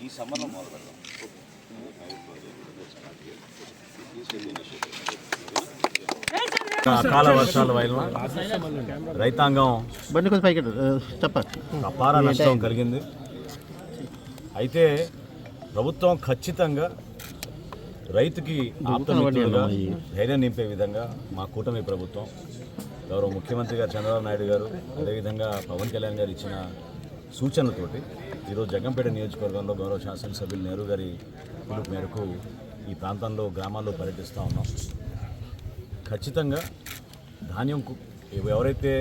ఈ సమ్మర్లో మొదలు పెడతాం. అకాల వర్షాల వల్ల రైతాంగం అపార నష్టం కలిగింది. అయితే ప్రభుత్వం ఖచ్చితంగా రైతుకి ఆప్తమిత్రుడుగా ధైర్యం నింపే విధంగా మా కూటమి ప్రభుత్వం గౌరవ ముఖ్యమంత్రి గారు చంద్రబాబు నాయుడు గారు అదేవిధంగా పవన్ కళ్యాణ్ గారు ఇచ్చిన సూచనలతోటి ఈరోజు జగ్గంపేట నియోజకవర్గంలో గౌరవ శాసనసభ్యులు నెహ్రూ గారి పిలుపు మేరకు ఈ ప్రాంతంలో గ్రామాల్లో పర్యటిస్తూ ఉన్నాం. ఖచ్చితంగా ధాన్యం ఎవరైతే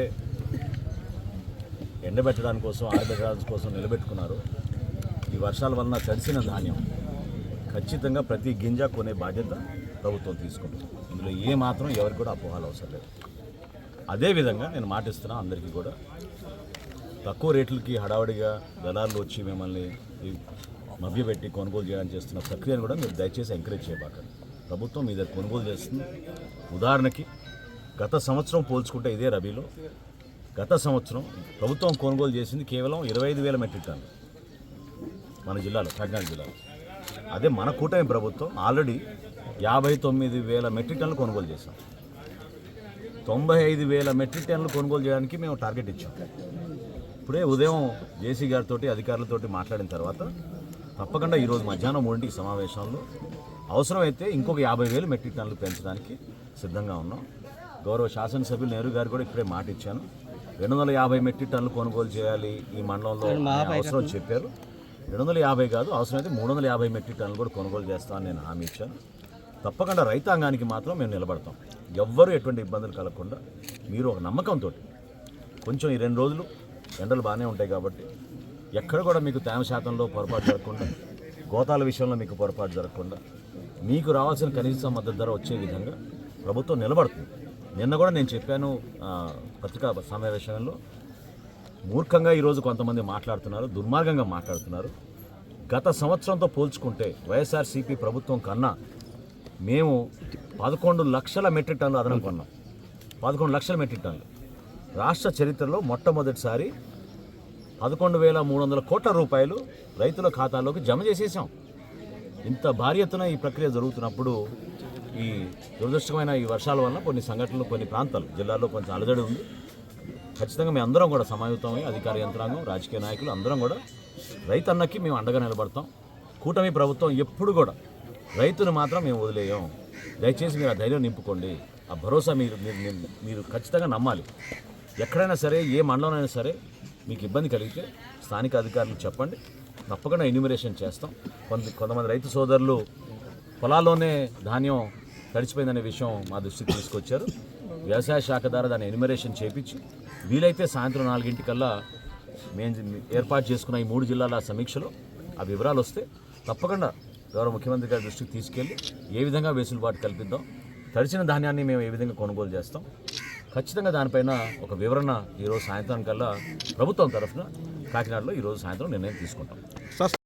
ఎండబెట్టడానికి కోసం ఆరబెట్టడానికి కోసం నిలబెట్టుకున్నారో ఈ వర్షాల వలన తడిసిన ధాన్యం ఖచ్చితంగా ప్రతి గింజ కొనే బాధ్యత ప్రభుత్వం తీసుకుంటుంది. ఇందులో మాత్రం ఎవరికి కూడా అపోహాలు అవసరం లేదు. అదేవిధంగా నేను మాటిస్తున్నా అందరికీ కూడా తక్కువ రేట్లకి హడావడిగా దళారులు వచ్చి మిమ్మల్ని మభ్యపెట్టి కొనుగోలు చేయడానికి చేస్తున్న ప్రక్రియను కూడా మీరు దయచేసి ఎంకరేజ్ చేయబాకండి. ప్రభుత్వం మీ దగ్గర కొనుగోలు చేస్తుంది. ఉదాహరణకి గత సంవత్సరం పోల్చుకుంటే ఇదే రబీలో గత సంవత్సరం ప్రభుత్వం కొనుగోలు చేసింది కేవలం 25,000 మెట్రిక్ టన్నులు మన జిల్లాలో, కాకినాడ జిల్లాలో. అదే మన కూటమి ప్రభుత్వం ఆల్రెడీ 59,000 మెట్రిక్ టన్నులు కొనుగోలు చేశాం. 95,000 మెట్రిక్ టన్నులు కొనుగోలు చేయడానికి మేము టార్గెట్ ఇచ్చాం. ఇప్పుడే ఉదయం జేసీ గారితో అధికారులతో మాట్లాడిన తర్వాత తప్పకుండా ఈరోజు మధ్యాహ్నం 3 సమావేశంలో అవసరమైతే ఇంకొక 50,000 మెట్రిక్ టన్నులు పెంచడానికి సిద్ధంగా ఉన్నాం. గౌరవ శాసనసభ్యులు నెహ్రూ గారు కూడా ఇప్పుడే మాట ఇచ్చాను. 250 మెట్రిక్ టన్నులు కొనుగోలు చేయాలి ఈ మండలంలో అవసరం చెప్పారు. 250 కాదు, అవసరమైతే 350 మెట్రిక్ టన్నులు కూడా కొనుగోలు చేస్తామని నేను హామీ ఇచ్చాను. తప్పకుండా రైతాంగానికి మాత్రం మేము నిలబడతాం. ఎవ్వరూ ఎటువంటి ఇబ్బందులు కలగకుండా మీరు ఒక నమ్మకంతో కొంచెం ఈ 2 రోజులు ఎండలు బాగానే ఉంటాయి కాబట్టి ఎక్కడ కూడా మీకు తేమ శాతంలో పొరపాటు జరగకుండా, గోతాల విషయంలో మీకు పొరపాటు జరగకుండా మీకు రావాల్సిన కనీస మద్దతు ధర వచ్చే విధంగా ప్రభుత్వం నిలబడుతుంది. నిన్న కూడా నేను చెప్పాను పత్రికా సమావేశంలో, మూర్ఖంగా ఈరోజు కొంతమంది మాట్లాడుతున్నారు, దుర్మార్గంగా మాట్లాడుతున్నారు. గత సంవత్సరంతో పోల్చుకుంటే వైఎస్ఆర్సీపీ ప్రభుత్వం కన్నా మేము 11 లక్షల మెట్రిక్ టన్నులు అదనం కొన్నాం. 11 లక్షల మెట్రిక్ టన్నులు రాష్ట్ర చరిత్రలో మొట్టమొదటిసారి 11,300 కోట్ల రూపాయలు రైతుల ఖాతాలోకి జమ చేసేసాం. ఇంత భారీ ఎత్తున ఈ ప్రక్రియ జరుగుతున్నప్పుడు ఈ దురదృష్టమైన ఈ వర్షాల వల్ల కొన్ని సంఘటనలు, కొన్ని ప్రాంతాలు జిల్లాలో కొంచెం అలజడి ఉంది. ఖచ్చితంగా మేము అందరం కూడా సమాయుతమై అధికార యంత్రాంగం, రాజకీయ నాయకులు అందరం కూడా రైతన్నకి మేము అండగా నిలబడతాం. కూటమి ప్రభుత్వం ఎప్పుడు కూడా రైతును మాత్రం మేము వదిలేయం. దయచేసి మీరు ఆ ధైర్యం నింపుకోండి. ఆ భరోసా మీరు ఖచ్చితంగా నమ్మాలి. ఎక్కడైనా సరే, ఏ మండలంలో సరే మీకు ఇబ్బంది కలిగితే స్థానిక అధికారులకు చెప్పండి. తప్పకుండా ఎన్యూమరేషన్ చేస్తాం. కొంతమంది రైతు సోదరులు పొలాల్లోనే ధాన్యం తడిచిపోయిందనే విషయం మా దృష్టికి తీసుకొచ్చారు. వ్యవసాయ శాఖ ద్వారా దాన్ని ఎన్యూమరేషన్ చేయించి వీలైతే సాయంత్రం 4 మేము ఏర్పాటు చేసుకున్న ఈ 3 జిల్లాల సమీక్షలో ఆ వివరాలు వస్తే తప్పకుండా గౌరవ ముఖ్యమంత్రి గారి దృష్టికి తీసుకెళ్ళి ఏ విధంగా వెసులుబాటు కల్పిద్దాం, తడిచిన ధాన్యాన్ని మేము ఏ విధంగా కొనుగోలు చేస్తాం, ఖచ్చితంగా దానిపైన ఒక వివరణ ఈరోజు సాయంత్రం కల్లా ప్రభుత్వం తరఫున కాకినాడలో ఈరోజు సాయంత్రం నిర్ణయం తీసుకుంటాం.